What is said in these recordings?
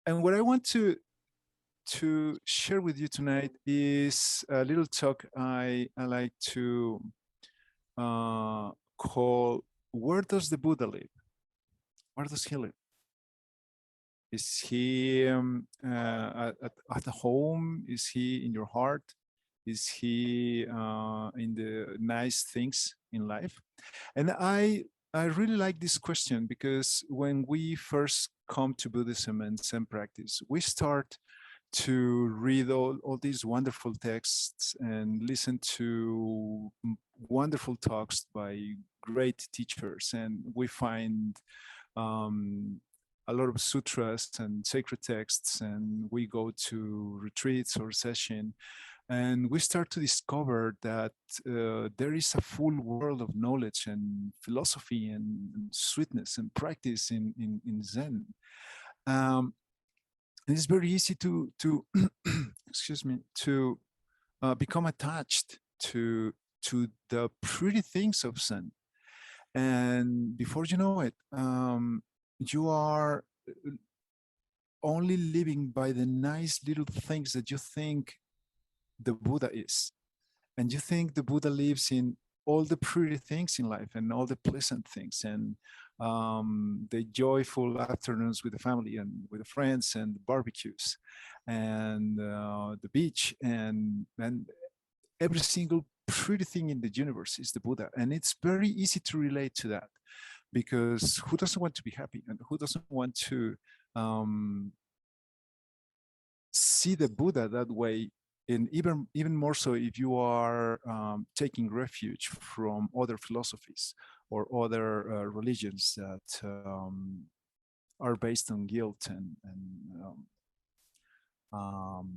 And what I want to share with you tonight is a little talk I like to call "Where Does the Buddha Live?" Where does he live? Is he at home? Is he in your heart? Is he in the nice things in life? And I really like this question because when we first come to Buddhism and Zen practice, we start to read all these wonderful texts and listen to wonderful talks by great teachers. And we find um, a lot of sutras and sacred texts, and we go to retreats or session, and we start to discover that there is a full world of knowledge and philosophy and sweetness and practice in Zen. Um, and it's very easy to excuse me, to become attached to the pretty things of Zen. And before you know it, you are only living by the nice little things that you think the Buddha is. And you think the Buddha lives in all the pretty things in life and all the pleasant things and the joyful afternoons with the family and with the friends and the barbecues and the beach and every single pretty thing in the universe is the Buddha. And it's very easy to relate to that because who doesn't want to be happy and who doesn't want to um, see the Buddha that way, and even more so if you are taking refuge from other philosophies or other religions that are based on guilt um,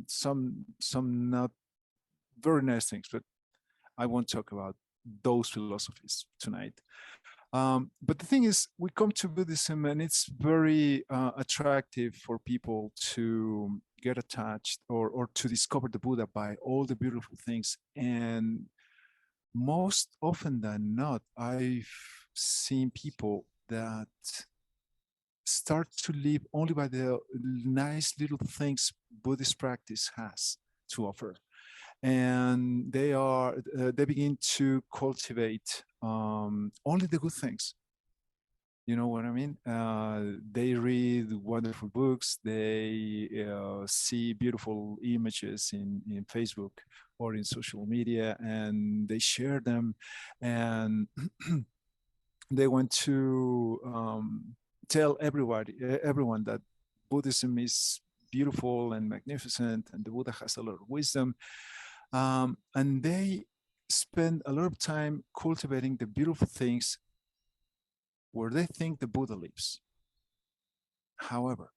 some not very nice things, but I won't talk about those philosophies tonight. But the thing is, we come to Buddhism and it's very attractive for people to get attached or to discover the Buddha by all the beautiful things. And most often than not, I've seen people that start to live only by the nice little things Buddhist practice has to offer. And they begin to cultivate only the good things. You know what I mean? They read wonderful books. They see beautiful images in Facebook or in social media, and they share them. And they want to tell everyone that Buddhism is beautiful and magnificent, and the Buddha has a lot of wisdom. And they spend a lot of time cultivating the beautiful things where they think the Buddha lives. However,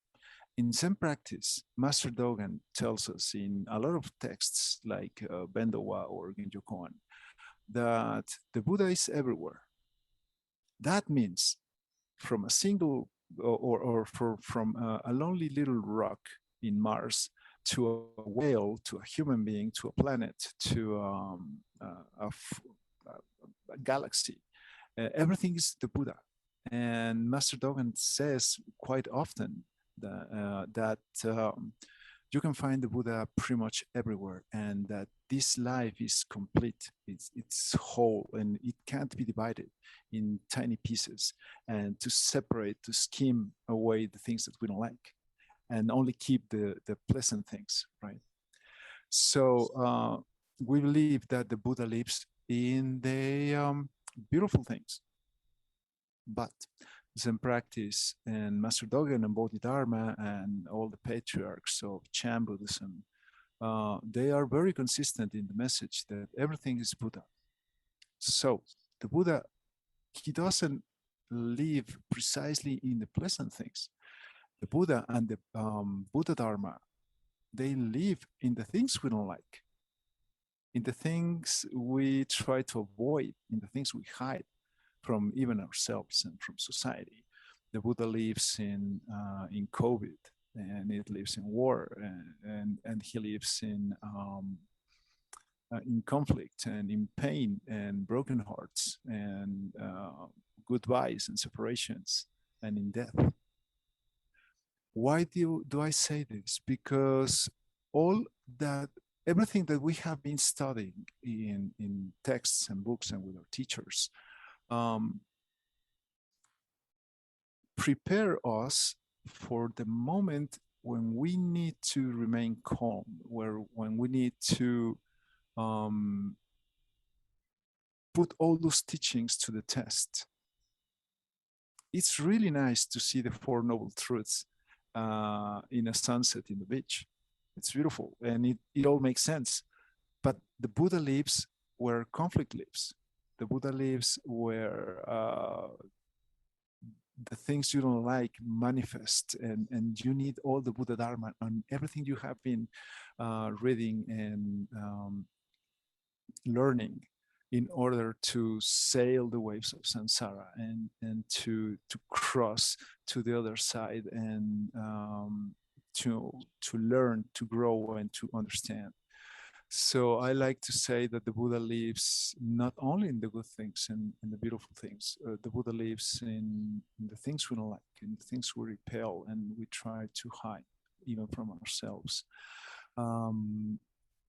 in Zen practice, Master Dogen tells us in a lot of texts like Bendowa or Genjo Koan that the Buddha is everywhere. That means from a single from a lonely little rock in Mars to a whale, to a human being, to a planet, to a galaxy. Everything is the Buddha. And Master Dogen says quite often that you can find the Buddha pretty much everywhere, and that this life is complete. It's whole, and it can't be divided in tiny pieces, and to separate, to skim away the things that we don't like, and only keep the pleasant things, right? So we believe that the Buddha lives in the beautiful things, but Zen practice and Master Dogen and Bodhidharma and all the patriarchs of Chan Buddhism, they are very consistent in the message that everything is Buddha. So the Buddha, he doesn't live precisely in the pleasant things. The Buddha and the Buddha Dharma, they live in the things we don't like, in the things we try to avoid, in the things we hide from even ourselves and from society. The Buddha lives in COVID, and it lives in war, and he lives in conflict and in pain and broken hearts and goodbyes and separations and in death. Why do I say this? Because everything that we have been studying in texts and books and with our teachers prepare us for the moment when we need to remain calm, when we need to put all those teachings to the test. It's really nice to see the Four Noble Truths in a sunset in the beach. It's beautiful and it all makes sense. But the Buddha lives where conflict lives. The Buddha lives where the things you don't like manifest, and you need all the Buddha Dharma and everything you have been reading and learning in order to sail the waves of samsara and to cross to the other side and to learn, to grow, and to understand. So I like to say that the Buddha lives not only in the good things and the beautiful things. The Buddha lives in the things we don't like, in the things we repel and we try to hide even from ourselves.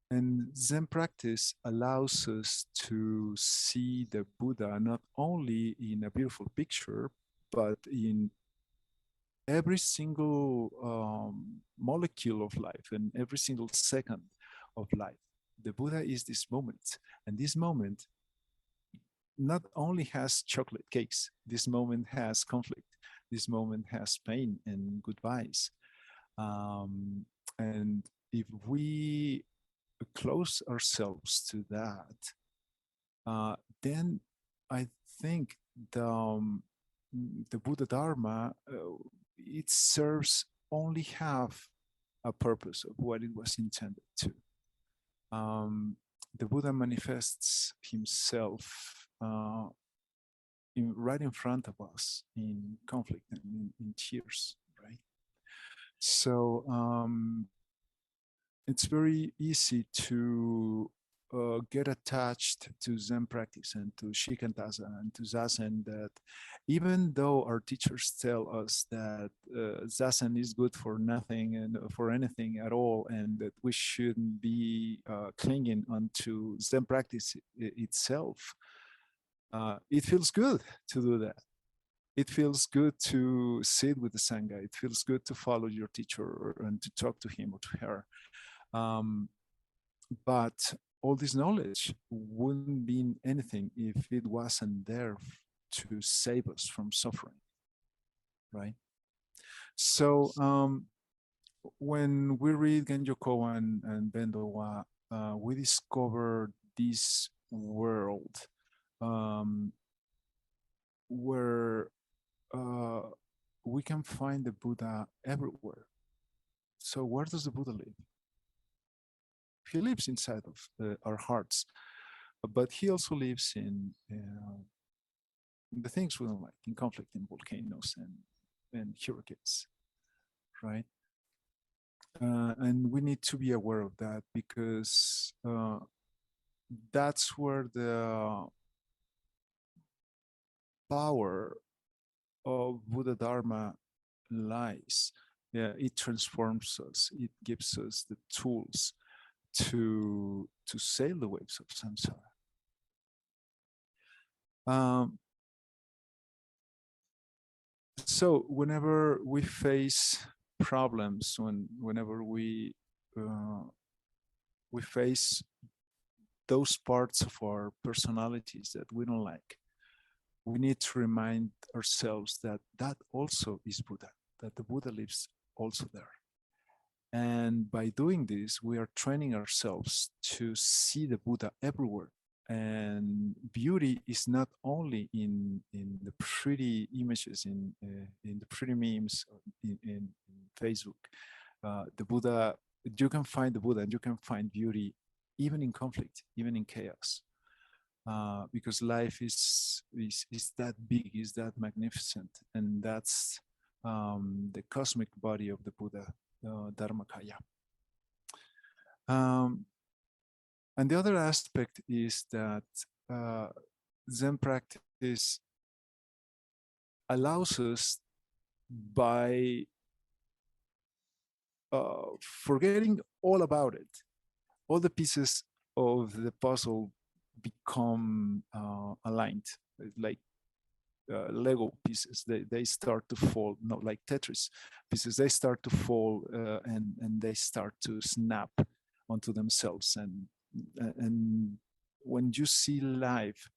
And Zen practice allows us to see the Buddha not only in a beautiful picture, but in every single molecule of life and every single second of life. The Buddha is this moment, and this moment not only has chocolate cakes, this moment has conflict, this moment has pain and goodbyes. And if we close ourselves to that, then I think the Buddha Dharma, it serves only half a purpose of what it was intended to. The Buddha manifests himself right in front of us in conflict and in tears, right? So it's very easy to get attached to Zen practice and to Shikantaza and to Zazen, that even though our teachers tell us that Zazen is good for nothing and for anything at all, and that we shouldn't be clinging onto Zen practice itself, it feels good to do that. It feels good to sit with the Sangha. It feels good to follow your teacher and to talk to him or to her. But all this knowledge wouldn't mean anything if it wasn't there to save us from suffering, right? So when we read Genjo Koan and Bendowa, we discover this world where we can find the Buddha everywhere. So where does the Buddha live? He lives inside of our hearts, but he also lives in the things we don't like, in conflict, in volcanoes and hurricanes, right? And we need to be aware of that, because that's where the power of Buddha Dharma lies. Yeah, it transforms us. It gives us the tools to sail the waves of samsara. So whenever we face problems, whenever we face those parts of our personalities that we don't like, we need to remind ourselves that that also is Buddha, that the Buddha lives also there. And by doing this, we are training ourselves to see the Buddha everywhere. And beauty is not only in the pretty images, in the pretty memes in Facebook. The Buddha, you can find the Buddha and you can find beauty even in conflict, even in chaos. Because life is that big, is that magnificent, and that's the cosmic body of the Buddha, Dharmakaya. And the other aspect is that Zen practice allows us, by forgetting all about it, all the pieces of the puzzle become aligned, like Lego pieces. They start to fall, not like Tetris pieces. They start to fall and they start to snap onto themselves. And when you see life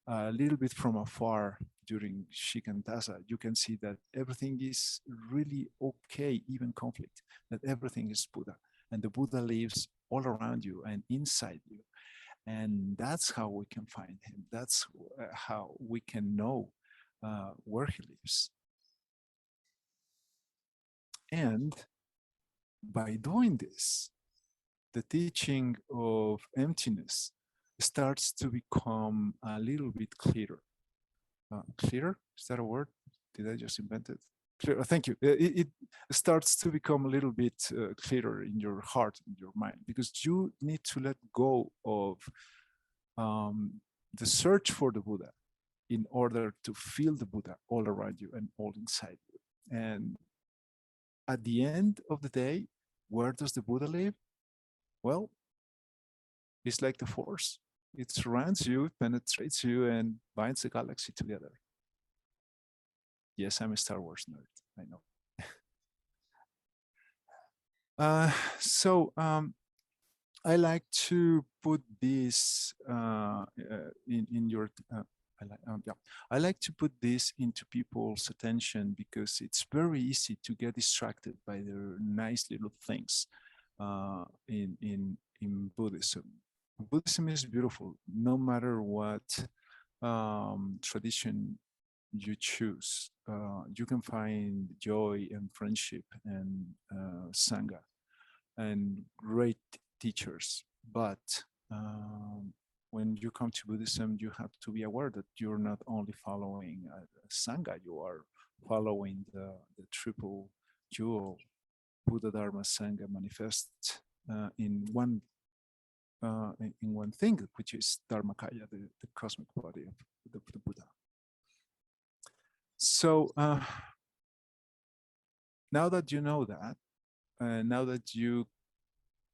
a little bit from afar during Shikantaza, you can see that everything is really okay, even conflict, that everything is Buddha. And the Buddha lives all around you and inside you. And that's how we can find him. That's how we can know where he lives. And by doing this, the teaching of emptiness starts to become a little bit clearer. Clearer? Is that a word? Did I just invent it? Clear. Thank you. It starts to become a little bit clearer in your heart, in your mind, because you need to let go of the search for the Buddha in order to feel the Buddha all around you and all inside you. And at the end of the day, where does the Buddha live? Well, it's like the force. It surrounds you, penetrates you, and binds the galaxy together. Yes, I'm a Star Wars nerd, I know. So I like to put this in your I like to put this into people's attention because it's very easy to get distracted by the nice little things in Buddhism. Buddhism is beautiful, no matter what tradition you choose. You can find joy and friendship and sangha and great teachers. But when you come to Buddhism, you have to be aware that you're not only following a Sangha, you are following the triple jewel, Buddha, Dharma, Sangha manifest in one thing, which is Dharmakaya, the cosmic body of the Buddha. So now that you know that, now that you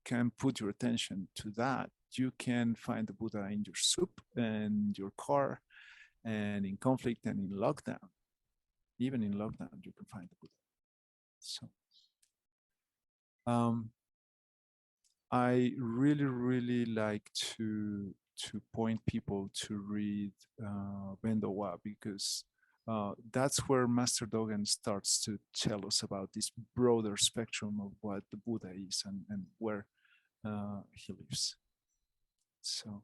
can put your attention to that, you can find the Buddha in your soup and your car and in conflict and in lockdown. Even in lockdown, you can find the Buddha. So I really like to point people to read Bendowa because that's where Master Dogen starts to tell us about this broader spectrum of what the Buddha is and where he lives. So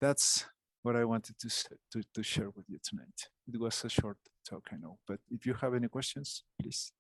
that's what I wanted to share with you tonight. It was a short talk, I know, but if you have any questions, please.